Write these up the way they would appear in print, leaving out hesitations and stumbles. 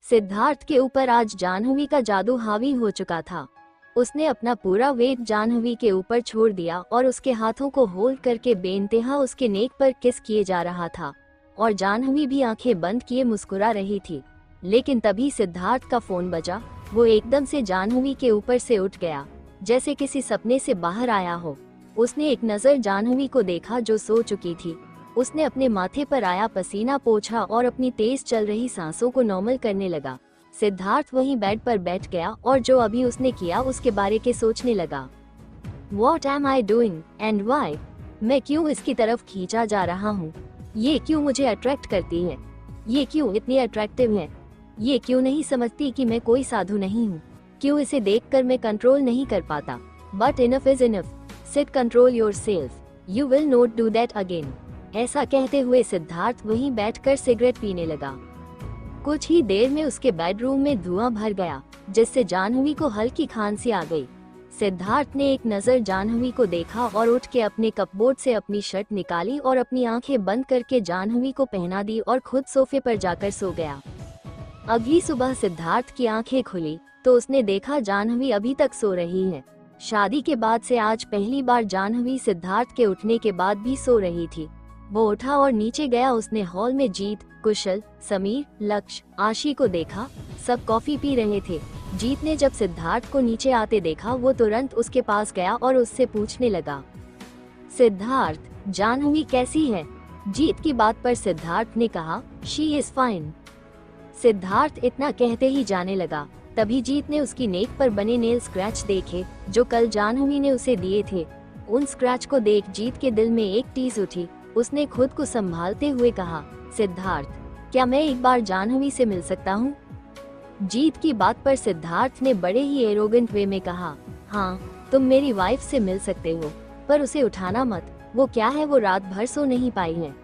सिद्धार्थ के ऊपर आज जाह्नवी का जादू हावी हो चुका था। उसने अपना पूरा वेट जाह्नवी के ऊपर छोड़ दिया और उसके हाथों को होल्ड करके बेइंतहा उसके नेक पर किस किए जा रहा था और जाह्नवी भी आंखें बंद किए मुस्कुरा रही थी। लेकिन तभी सिद्धार्थ का फोन बजा। वो एकदम से जाह्नवी के ऊपर से उठ गया, जैसे किसी सपने से बाहर आया हो। उसने एक नज़र जाह्नवी को देखा जो सो चुकी थी। उसने अपने माथे पर आया पसीना पोंछा और अपनी तेज चल रही सांसों को नॉर्मल करने लगा। सिद्धार्थ वहीं बेड पर बैठ गया और जो अभी उसने किया उसके बारे के सोचने लगा। What am I doing and why? मैं क्यों इसकी तरफ खींचा जा रहा हूँ? ये क्यों मुझे अट्रैक्ट करती है? ये क्यों इतनी अट्रैक्टिव है? ये क्यों नहीं समझती कि मैं कोई साधु नहीं हूँ? क्यों इसे देखकर मैं कंट्रोल नहीं कर पाता? But enough is enough. Sit control yourself. You will not do that again. ऐसा कहते हुए सिद्धार्थ वहीं बैठकर सिगरेट पीने लगा। कुछ ही देर में उसके बेडरूम में धुआं भर गया, जिससे जाह्नवी को हल्की खांसी आ गई। सिद्धार्थ ने एक नज़र जाह्नवी को देखा और उठ के अपने कपबोर्ड से अपनी शर्ट निकाली और अपनी आंखें बंद करके जाह्नवी को पहना दी और खुद सोफे पर जाकर सो गया। अगली सुबह सिद्धार्थ की आंखें खुली तो उसने देखा जाह्नवी अभी तक सो रही है। शादी के बाद से आज पहली बार जाह्नवी सिद्धार्थ के उठने के बाद भी सो रही थी। वो उठा और नीचे गया। उसने हॉल में जीत, कुशल, समीर, लक्ष्य, आशी को देखा। सब कॉफी पी रहे थे। जीत ने जब सिद्धार्थ को नीचे आते देखा वो तुरंत उसके पास गया और उससे पूछने लगा, सिद्धार्थ, जाह्नवी कैसी है? जीत की बात पर सिद्धार्थ ने कहा, शी इज फाइन। सिद्धार्थ इतना कहते ही जाने लगा। तभी जीत ने उसकी नेक पर बने नेल स्क्रैच देखे जो कल जाह्नवी ने उसे दिए थे। उन स्क्रैच को देख जीत के दिल में एक टीस उठी। उसने खुद को संभालते हुए कहा, सिद्धार्थ, क्या मैं एक बार जाह्नवी से मिल सकता हूँ? जीत की बात पर सिद्धार्थ ने बड़े ही एरोगेंट वे में कहा, हाँ, तुम मेरी वाइफ से मिल सकते हो, पर उसे उठाना मत। वो क्या है, वो रात भर सो नहीं पाई है।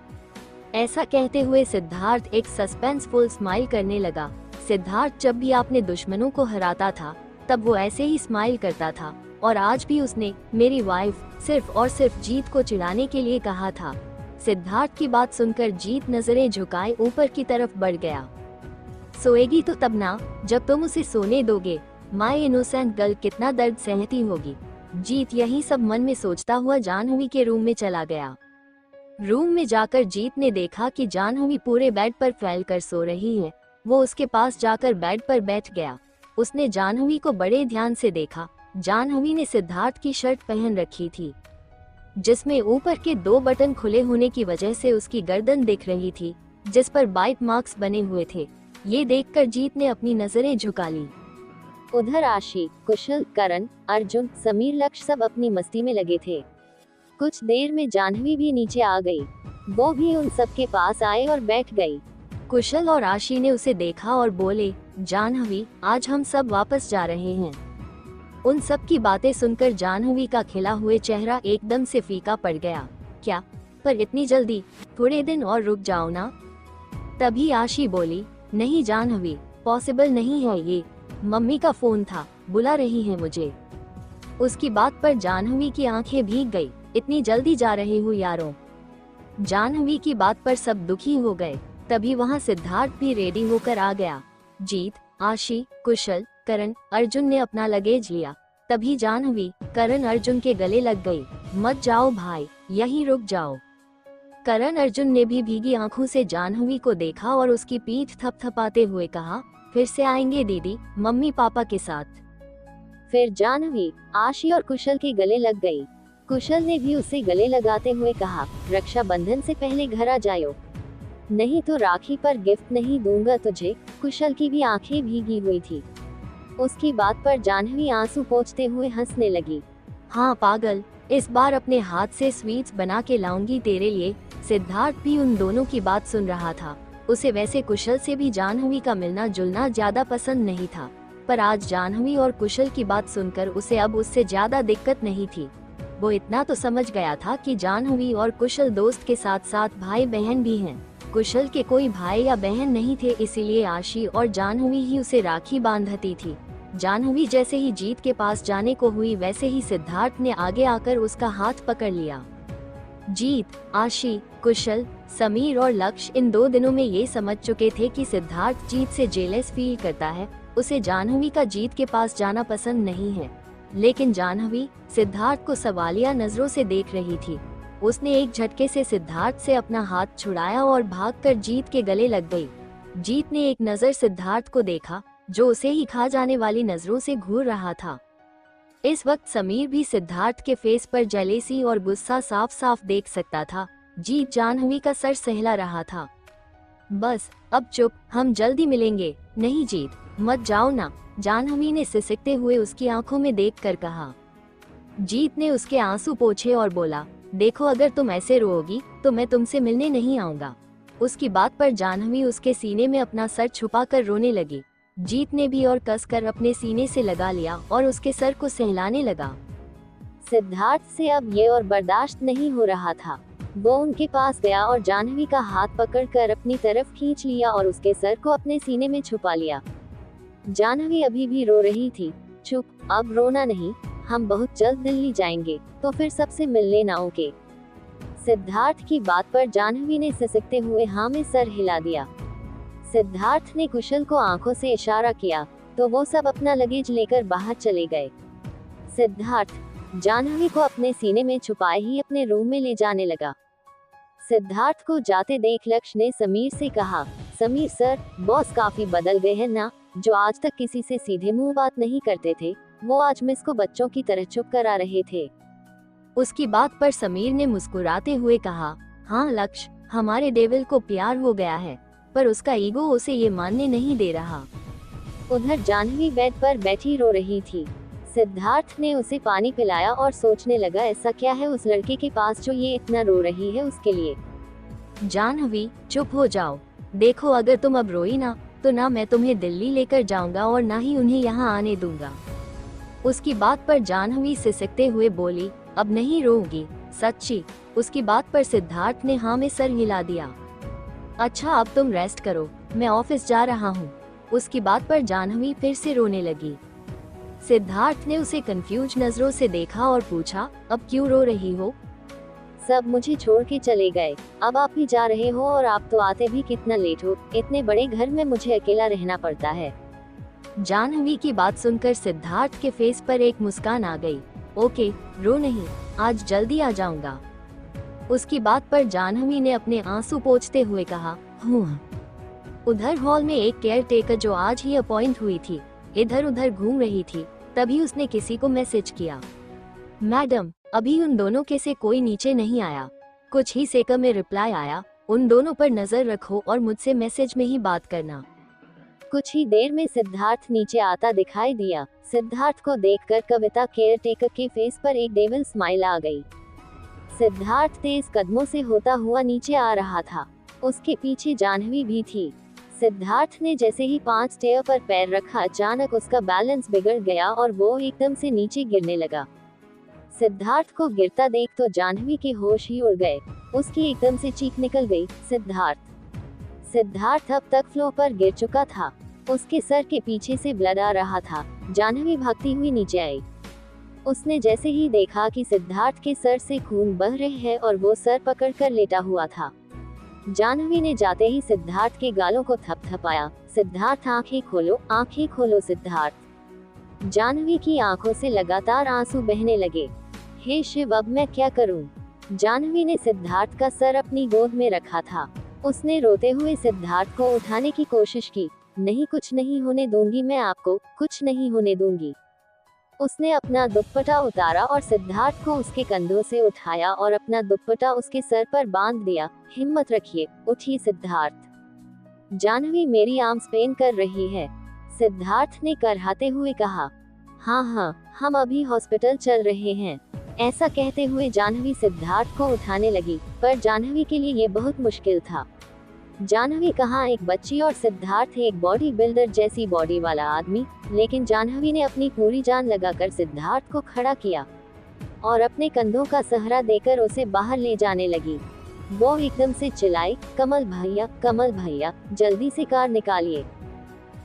ऐसा कहते हुए सिद्धार्थ एक सस्पेंसफुल स्माइल करने लगा। सिद्धार्थ जब भी अपने दुश्मनों को हराता था तब वो ऐसे ही स्माइल करता था और आज भी उसने मेरी वाइफ सिर्फ और सिर्फ जीत को चिढ़ाने के लिए कहा था। सिद्धार्थ की बात सुनकर जीत नजरें झुकाए ऊपर की तरफ बढ़ गया। सोएगी तो तब ना, जब तुम उसे सोने दोगे। माय इनोसेंट गर्ल कितना दर्द सहती होगी। जीत यही सब मन में सोचता हुआ जाह्नवी के रूम में चला गया। रूम में जाकर जीत ने देखा कि जाह्नवी पूरे बेड पर फैलकर सो रही है। वो उसके पास जाकर बेड पर बैठ गया। उसने जाह्नवी को बड़े ध्यान से देखा। जाह्नवी ने सिद्धार्थ की शर्ट पहन रखी थी, जिसमें ऊपर के 2 बटन खुले होने की वजह से उसकी गर्दन दिख रही थी, जिस पर बाइट मार्क्स बने हुए थे। ये देखकर जीत ने अपनी नजरें झुका ली। उधर आशी, कुशल, करण, अर्जुन, समीर, लक्ष्य सब अपनी मस्ती में लगे थे। कुछ देर में जाह्नवी भी नीचे आ गई। वो भी उन सब के पास आए और बैठ गई। कुशल और आशी ने उसे देखा और बोले, जाह्नवी, आज हम सब वापस जा रहे हैं। उन सब की बातें सुनकर जाह्नवी का खिला हुए चेहरा एकदम से फीका पड़ गया। क्या? पर इतनी जल्दी? थोड़े दिन और रुक जाओ ना। तभी आशी बोली, नहीं जाह्नवी, पॉसिबल नहीं है ये। मम्मी का फोन था, बुला रही है मुझे। उसकी बात पर जाह्नवी की आंखें भीग गई। इतनी जल्दी जा रहे हो यारों? जाह्नवी की बात पर सब दुखी हो गए। तभी वहाँ सिद्धार्थ भी रेडी होकर आ गया। जीत, आशी, कुशल, करण, अर्जुन ने अपना लगेज लिया। तभी जाह्नवी, करण, अर्जुन के गले लग गई। मत जाओ भाई, यहीं रुक जाओ। करण अर्जुन ने भी भीगी आंखों से जाह्नवी को देखा और उसकी पीठ थपथपाते हुए कहा, फिर से आएंगे दीदी, मम्मी पापा के साथ। फिर जाह्नवी, आशी और कुशल के गले लग गई। कुशल ने भी उसे गले लगाते हुए कहा, रक्षाबंधन से पहले घर आ जाओ, नहीं तो राखी पर गिफ्ट नहीं दूंगा तुझे। कुशल की भी आंखें भीगी हुई थी। उसकी बात पर जाह्नवी आंसू पोंछते हुए हंसने लगी। हाँ पागल, इस बार अपने हाथ से स्वीट्स बना के लाऊंगी तेरे लिए। सिद्धार्थ भी उन दोनों की बात सुन रहा था। उसे वैसे कुशल से भी जाह्नवी का मिलना जुलना ज्यादा पसंद नहीं था, पर आज जाह्नवी और कुशल की बात सुनकर उसे अब उससे ज्यादा दिक्कत नहीं थी। वो इतना तो समझ गया था कि जाह्नवी और कुशल दोस्त के साथ साथ भाई बहन भी हैं। कुशल के कोई भाई या बहन नहीं थे, इसीलिए आशी और जाह्नवी ही उसे राखी बांधती थी। जाह्नवी जैसे ही जीत के पास जाने को हुई वैसे ही सिद्धार्थ ने आगे आकर उसका हाथ पकड़ लिया। जीत, आशी, कुशल, समीर और लक्ष्य इन 2 दिनों में ये समझ चुके थे कि सिद्धार्थ जीत से जेलस फील करता है। उसे जाह्नवी का जीत के पास जाना पसंद नहीं है। लेकिन जाह्नवी सिद्धार्थ को सवालिया नजरों से देख रही थी। उसने एक झटके से सिद्धार्थ से अपना हाथ छुड़ाया और भागकर जीत के गले लग गई। जीत ने एक नजर सिद्धार्थ को देखा, जो उसे ही खा जाने वाली नजरों से घूर रहा था। इस वक्त समीर भी सिद्धार्थ के फेस पर जेलेसी और गुस्सा साफ साफ देख सकता था। जीत जाह्नवी का सर सहला रहा था। बस अब चुप, हम जल्दी मिलेंगे। नहीं जीत, मत जाओ ना, जाह्नवी ने सिसकते हुए उसकी आंखों में देखकर कहा। जीत ने उसके आंसू पोंछे और बोला, देखो अगर तुम ऐसे रोओगी तो मैं तुमसे मिलने नहीं आऊंगा। उसकी बात पर जाह्नवी उसके सीने में अपना सर छुपाकर रोने लगी। जीत ने भी और कसकर अपने सीने से लगा लिया और उसके सर को सहलाने लगा। सिद्धार्थ से अब ये और बर्दाश्त नहीं हो रहा था। वो उनके पास गया और जाह्नवी का हाथ पकड़कर अपनी तरफ खींच लिया और उसके सर को अपने सीने में छुपा लिया। जाह्नवी अभी भी रो रही थी। चुप, अब रोना नहीं, हम बहुत जल्द दिल्ली जाएंगे, तो फिर सबसे मिल लेना, ओके। सिद्धार्थ की बात पर जाह्नवी ने सिसकते हुए हाँ में सर हिला दिया। सिद्धार्थ ने कुशल को आंखों से इशारा किया तो वो सब अपना लगेज लेकर बाहर चले गए। सिद्धार्थ जाह्नवी को अपने सीने में छुपाए ही अपने रूम में ले जाने लगा। सिद्धार्थ को जाते देख लक्ष्य ने समीर से कहा, समीर सर, बॉस काफी बदल गए हैं ना। जो आज तक किसी से सीधे मुंह बात नहीं करते थे, वो आज मिस को बच्चों की तरह चुप करा रहे थे। उसकी बात पर समीर ने मुस्कुराते हुए कहा, हाँ लक्ष्य, हमारे डेविल को प्यार हो गया है, पर उसका ईगो उसे ये मानने नहीं दे रहा। उधर जाह्नवी बेड पर बैठी रो रही थी। सिद्धार्थ ने उसे पानी पिलाया और सोचने लगा, ऐसा क्या है उस लड़के के पास जो ये इतना रो रही है उसके लिए। जाह्नवी चुप हो जाओ, देखो अगर तुम अब रोई ना तो ना मैं तुम्हें दिल्ली लेकर जाऊंगा और ना ही उन्हें यहाँ आने दूंगा। उसकी बात पर जाह्नवी सिसकते हुए बोली, अब नहीं रोऊंगी, सच्ची। उसकी बात पर सिद्धार्थ ने हाँ में सर हिला दिया। अच्छा अब तुम रेस्ट करो, मैं ऑफिस जा रहा हूँ। उसकी बात पर जाह्नवी फिर से रोने लगी। सिद्धार्थ ने उसे कंफ्यूज नजरों से देखा और पूछा, अब क्यों रो रही हो? सब मुझे छोड़ के चले गए, अब आप ही जा रहे हो और आप तो आते भी कितना लेट हो। इतने बड़े घर में मुझे अकेला रहना पड़ता है। जाह्नवी की बात सुनकर सिद्धार्थ के फेस पर एक मुस्कान आ गई। ओके, रो नहीं, आज जल्दी आ जाऊंगा। उसकी बात पर जाह्नवी ने अपने आंसू पोंछते हुए कहा, हूँ। उधर हॉल में एक केयर टेकर जो आज ही अपॉइंट हुई थी, इधर उधर घूम रही थी। तभी उसने किसी को मैसेज किया, मैडम अभी उन दोनों के से कोई नीचे नहीं आया। कुछ ही सेकंड में रिप्लाई आया, उन दोनों पर नजर रखो और मुझसे मैसेज में ही बात करना। कुछ ही देर में सिद्धार्थ नीचे आता दिखाई दिया। सिद्धार्थ को देखकर कविता केयर टेकर के फेस पर एक डेविल स्माइल आ गई। सिद्धार्थ तेज कदमों से होता हुआ नीचे आ रहा था। उसके पीछे जाह्नवी भी थी। सिद्धार्थ ने जैसे ही 5 स्टेयर पर पैर रखा, अचानक उसका बैलेंस बिगड़ गया और वो एकदम से नीचे गिरने लगा। सिद्धार्थ को गिरता देख तो जाह्नवी के होश ही उड़ गए। उसकी एकदम से चीख निकल गई, सिद्धार्थ। सिद्धार्थ अब तक फ्लोर पर गिर चुका था। उसके सर के पीछे से ब्लड आ रहा था। जाह्नवी भागती हुई नीचे आई। उसने जैसे ही देखा कि सिद्धार्थ के सर से खून बह रहे हैं और वो सर पकड़कर लेटा हुआ था, जाह्नवी ने जाते ही सिद्धार्थ के गालों को थपथपाया, सिद्धार्थ आंखें खोलो सिद्धार्थ। जाह्नवी की आंखों से लगातार आंसू बहने लगे। हे शिव, अब मैं क्या करूं? जाह्नवी ने सिद्धार्थ का सर अपनी गोद में रखा था। उसने रोते हुए सिद्धार्थ को उठाने की कोशिश की। नहीं, कुछ नहीं होने दूंगी, मैं आपको कुछ नहीं होने दूंगी। उसने अपना दुपट्टा उतारा और सिद्धार्थ को उसके कंधों से उठाया और अपना दुपट्टा उसके सर पर बांध दिया। हिम्मत रखिए, उठिए सिद्धार्थ। जाह्नवी मेरी आर्म्स पेन कर रही है, सिद्धार्थ ने करहाते हुए कहा। हाँ, हम अभी हॉस्पिटल चल रहे हैं। ऐसा कहते हुए जाह्नवी सिद्धार्थ को उठाने लगी, पर जाह्नवी के लिए ये बहुत मुश्किल था। जाह्नवी कहाँ एक बच्ची और सिद्धार्थ एक बॉडी बिल्डर जैसी बॉडी वाला आदमी, लेकिन जाह्नवी ने अपनी पूरी जान लगाकर सिद्धार्थ को खड़ा किया और अपने कंधों का सहारा देकर उसे बाहर ले जाने लगी। वो एकदम से चिल्लाई, कमल भैया, जल्दी से कार निकालिए।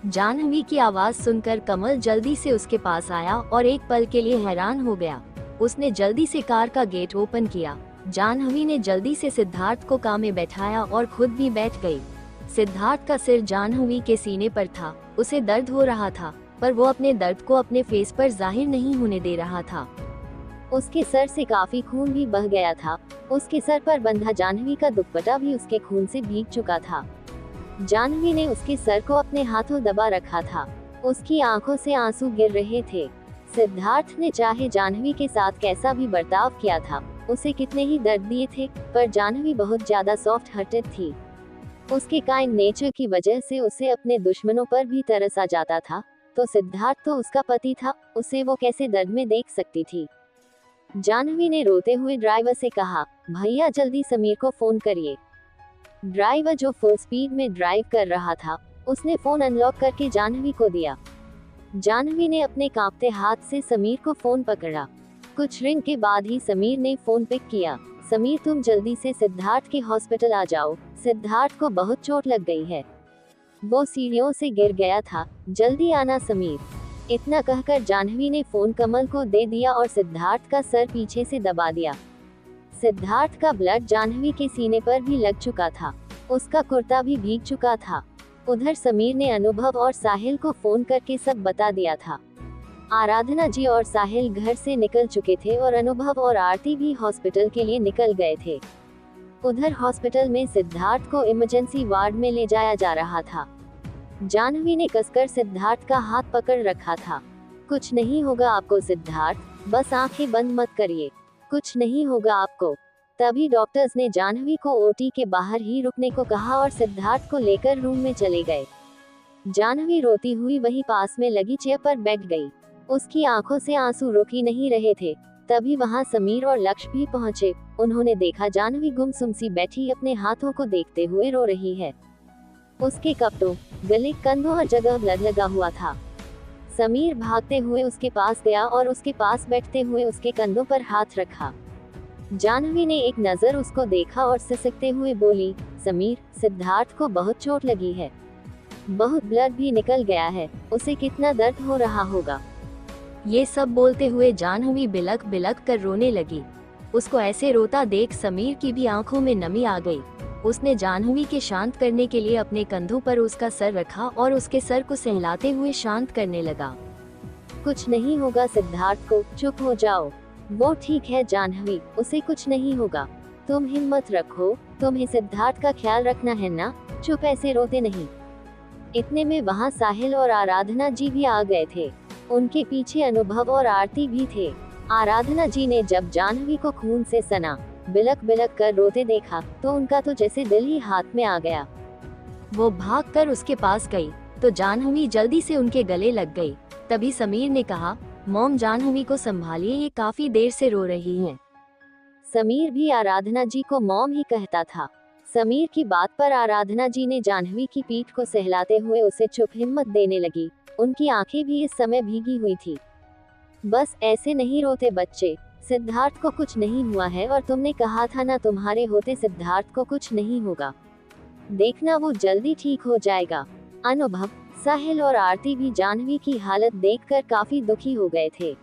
जाह्नवी की आवाज सुनकर कमल जल्दी से उसके पास आया और एक पल के लिए हैरान हो गया। उसने जल्दी से कार का गेट ओपन किया जानहवी ने जल्दी से सिद्धार्थ को कार में बैठाया और खुद भी बैठ गई। सिद्धार्थ का सिर जानहवी के सीने पर था। उसे दर्द हो रहा था, पर वो अपने दर्द को अपने फेस पर जाहिर नहीं होने दे रहा था। उसके सर से काफी खून भी बह गया था। उसके सर पर बंधा जानहवी का दुपट्टा भी उसके खून से भीग चुका था। जानहवी ने उसके सर को अपने हाथों दबा रखा था। उसकी आंखों से आंसू गिर रहे थे। सिद्धार्थ ने चाहे जानहवी के साथ कैसा भी बर्ताव किया था, उसे कितने ही दर्द दिए थे, पर जानहवी बहुत ज्यादा सॉफ्ट हार्टेड थी। उसके काइंड नेचर की वजह से उसे अपने दुश्मनों पर भी तरस आ जाता था। तो सिद्धार्थ तो उसका पति था, उसे वो कैसे दर्द में देख सकती थी। जानहवी ने रोते हुए ड्राइवर से कहा, भैया जल्दी समीर को फोन करिए। ड्राइवर जो फुल स्पीड में ड्राइव कर रहा था, उसने फोन अनलॉक करके जानहवी को दिया। जानहवी ने अपने कांपते हाथ से समीर को फोन पकड़ा। कुछ रिंग के बाद ही समीर ने फोन पिक किया। समीर, तुम जल्दी से सिद्धार्थ के हॉस्पिटल आ जाओ, सिद्धार्थ को बहुत चोट लग गई है, वो सीढ़ियों से गिर गया था, जल्दी आना समीर। इतना कहकर जानहवी ने फोन कमल को दे दिया और सिद्धार्थ का सर पीछे से दबा दिया। सिद्धार्थ का ब्लड जानहवी के सीने पर भी लग चुका था। उसका कुर्ता भी भीग चुका था। उधर समीर ने अनुभव और साहिल को फोन करके सब बता दिया था। आराधना जी और साहिल घर से निकल चुके थे और अनुभव और आरती भी हॉस्पिटल के लिए निकल गए थे। उधर हॉस्पिटल में सिद्धार्थ को इमरजेंसी वार्ड में ले जाया जा रहा था। जानहवी ने कसकर सिद्धार्थ का हाथ पकड़ रखा था। कुछ नहीं होगा आपको सिद्धार्थ, बस आंखें बंद मत करिए, कुछ नहीं होगा आपको। तभी डॉक्टर्स ने जानहवी को ओटी के बाहर ही रुकने को कहा और सिद्धार्थ को लेकर रूम में चले गए। जानहवी रोती हुई वहीं पास में लगी चेयर पर बैठ गई। उसकी आंखों से आंसू रुक ही नहीं रहे थे। तभी वहां समीर और लक्ष्य भी पहुंचे। उन्होंने देखा जानहवी गुमसुम सी बैठी अपने हाथों को देखते हुए रो रही है। उसके कपड़ों, गले, कंधों हर जगह ब्लड लगा हुआ था। समीर भागते हुए उसके पास गया और उसके पास बैठते हुए उसके कंधों पर हाथ रखा। जानहवी ने एक नजर उसको देखा और सिसकते हुए बोली, समीर, सिद्धार्थ को बहुत चोट लगी है, बहुत ब्लड भी निकल गया है, उसे कितना दर्द हो रहा होगा। ये सब बोलते हुए जानहवी बिलक बिलक कर रोने लगी। उसको ऐसे रोता देख समीर की भी आंखों में नमी आ गई। उसने जानहवी के शांत करने के लिए अपने कंधों पर उसका सर रखा और उसके सर को सहलाते हुए शांत करने लगा। कुछ नहीं होगा सिद्धार्थ को, चुप हो जाओ, वो ठीक है जानहवी, उसे कुछ नहीं होगा, तुम हिम्मत रखो, तुम्हें सिद्धार्थ का ख्याल रखना है ना, चुप ऐसे रोते नहीं। इतने में वहाँ साहिल और आराधना जी भी आ गए थे। उनके पीछे अनुभव और आरती भी थे। आराधना जी ने जब जानहवी को खून से सना बिलक बिलक कर रोते देखा तो उनका तो जैसे दिल ही हाथ में आ गया। वो भागकर उसके पास गई तो जानहवी जल्दी से उनके गले लग गई। तभी समीर ने कहा, मॉम जानहवी को संभालिए, ये काफी देर से रो रही हैं। समीर भी आराधना जी को मॉम ही कहता था। समीर की बात पर आराधना जी ने जानहवी की पीठ को सहलाते हुए उसे चुप हिम्मत देने लगी। उनकी आंखें भी इस समय भीगी हुई थी। बस ऐसे नहीं रोते बच्चे, सिद्धार्थ को कुछ नहीं हुआ है और तुमने कहा था ना तुम्हारे होते सिद्धार्थ को कुछ नहीं होगा, देखना वो जल्दी ठीक हो जाएगा। अनुभव, साहिल और आरती भी जानहवी की हालत देखकर काफी दुखी हो गए थे।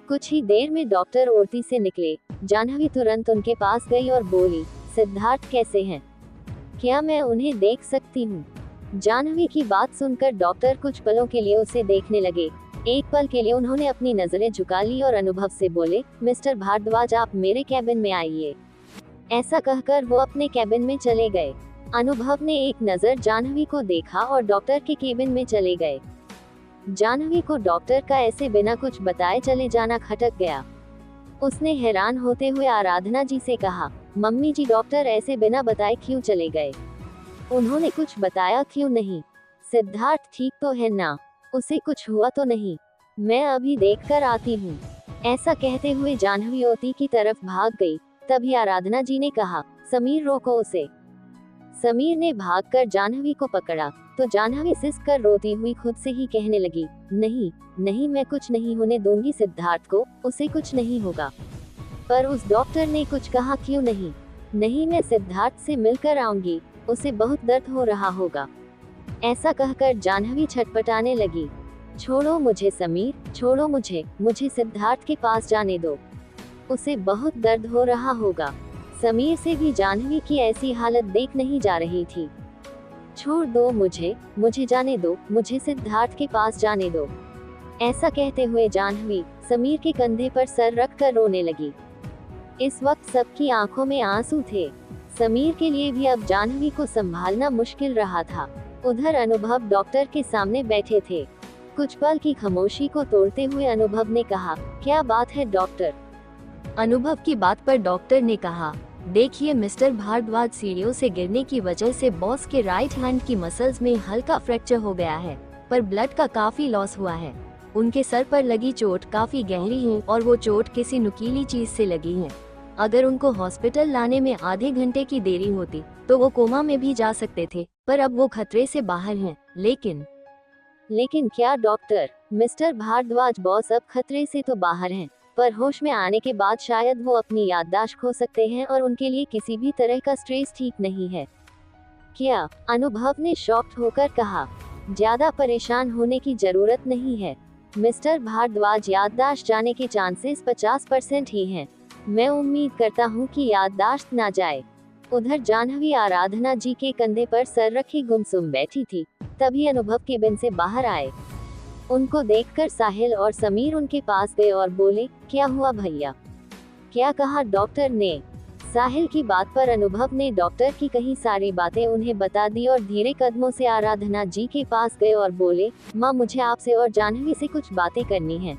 कुछ ही देर में डॉक्टर ओटी से निकले। जानहवी तुरंत उनके पास गई और बोली, सिद्धार्थ कैसे हैं? क्या मैं उन्हें देख सकती हूँ? जानहवी की बात सुनकर डॉक्टर कुछ पलों के लिए उसे देखने लगे। एक पल के लिए उन्होंने अपनी नजरें झुका ली और अनुभव से बोले, मिस्टर भारद्वाज आप मेरे कैबिन में आइए। ऐसा कहकर वो अपने कैबिन में चले गए। अनुभव ने एक नजर जानहवी को देखा और डॉक्टर के केबिन में चले गए। जानहवी को डॉक्टर का ऐसे बिना कुछ बताए चले जाना खटक गया। उसने हैरान होते हुए आराधना जी से कहा, मम्मी जी डॉक्टर ऐसे बिना बताए क्यों चले गए? उन्होंने कुछ बताया क्यों नहीं? सिद्धार्थ ठीक तो है ना? उसे कुछ हुआ तो नहीं? मैं अभी देखकर आती हूँ। ऐसा कहते हुए जानहवी ओटी की तरफ भाग गई। तभी आराधना जी ने कहा, समीर रोको उसे। समीर ने भागकर जानहवी को पकड़ा तो जानहवी सिसक कर रोती हुई खुद से ही कहने लगी, नहीं नहीं, मैं कुछ नहीं होने दूंगी सिद्धार्थ को, उसे कुछ नहीं होगा। पर उस डॉक्टर ने कुछ कहा क्यों नहीं? नहीं, मैं सिद्धार्थ से मिलकर आऊंगी, उसे बहुत दर्द हो रहा होगा। ऐसा कहकर जानहवी छटपटाने लगी। छोड़ो मुझे समीर, छोड़ो मुझे सिद्धार्थ के पास जाने दो, उसे बहुत दर्द हो रहा होगा। समीर से भी जाह्नवी की ऐसी हालत देख नहीं जा रही थी। छोड़ दो मुझे जाने दो, मुझे सिद्धार्थ के पास जाने दो। ऐसा कहते हुए जाह्नवी समीर के कंधे पर सर रखकर रोने लगी। इस वक्त सबकी आंखों में आंसू थे। समीर के लिए भी अब जाह्नवी को संभालना मुश्किल रहा था। उधर अनुभव डॉक्टर के सामने बैठे थे। कुछ पल की खामोशी को तोड़ते हुए अनुभव ने कहा, क्या बात है डॉक्टर? अनुभव की बात पर डॉक्टर ने कहा, देखिए मिस्टर भारद्वाज, सीढ़ियों से गिरने की वजह से बॉस के राइट हैंड की मसल्स में हल्का फ्रैक्चर हो गया है, पर ब्लड का काफी लॉस हुआ है। उनके सर पर लगी चोट काफी गहरी है और वो चोट किसी नुकीली चीज से लगी है। अगर उनको हॉस्पिटल लाने में आधे घंटे की देरी होती तो वो कोमा में भी जा सकते थे, पर अब वो खतरे से बाहर हैं। लेकिन क्या डॉक्टर? मिस्टर भारद्वाज, बॉस अब खतरे से तो बाहर हैं, पर होश में आने के बाद शायद वो अपनी याददाश्त खो सकते हैं और उनके लिए किसी भी तरह का स्ट्रेस ठीक नहीं है। क्या? अनुभव ने शॉक्ड होकर कहा, ज्यादा परेशान होने की जरूरत नहीं है मिस्टर भारद्वाज, याददाश्त जाने के चांसेस 50% ही हैं। मैं उम्मीद करता हूँ कि याददाश्त ना जाए। उधर जाह्नवी आराधना जी के कंधे पर सर रखी गुमसुम बैठी थी। तभी अनुभव केबिन से बाहर आए। उनको देखकर साहिल और समीर उनके पास गए और बोले, क्या हुआ भैया? क्या कहा डॉक्टर ने? साहिल की बात पर अनुभव ने डॉक्टर की कही सारी बातें उन्हें बता दी और धीरे कदमों से आराधना जी के पास गए और बोले, माँ, मुझे आपसे और जाह्नवी से कुछ बातें करनी हैं।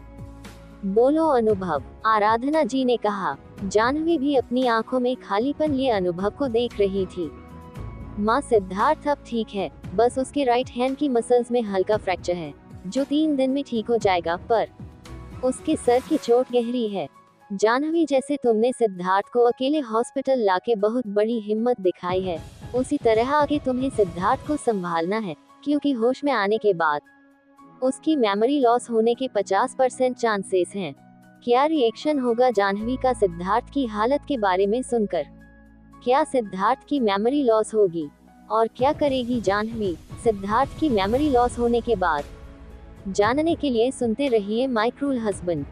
बोलो अनुभव, आराधना जी ने कहा। जाह्नवी भी अपनी आंखों में खालीपन लिए अनुभव को देख रही थी। माँ, सिद्धार्थ अब ठीक है, बस उसके राइट हैंड की मसल्स में हल्का फ्रैक्चर है जो 3 दिन में ठीक हो जाएगा, पर उसके सर की चोट गहरी है। जाह्नवी, जैसे तुमने सिद्धार्थ को अकेले हॉस्पिटल लाके बहुत बड़ी हिम्मत दिखाई है, उसी तरह आगे तुम्हें सिद्धार्थ को संभालना है, क्योंकि होश में आने के बाद उसकी मेमोरी लॉस होने के 50% चांसेस हैं। क्या रिएक्शन होगा जाह्नवी का सिद्धार्थ की हालत के बारे में सुनकर? क्या सिद्धार्थ की मेमोरी लॉस होगी? और क्या करेगी जाह्नवी सिद्धार्थ की मेमोरी लॉस होने के बाद? जानने के लिए सुनते रहिए माय क्रूल हस्बैंड।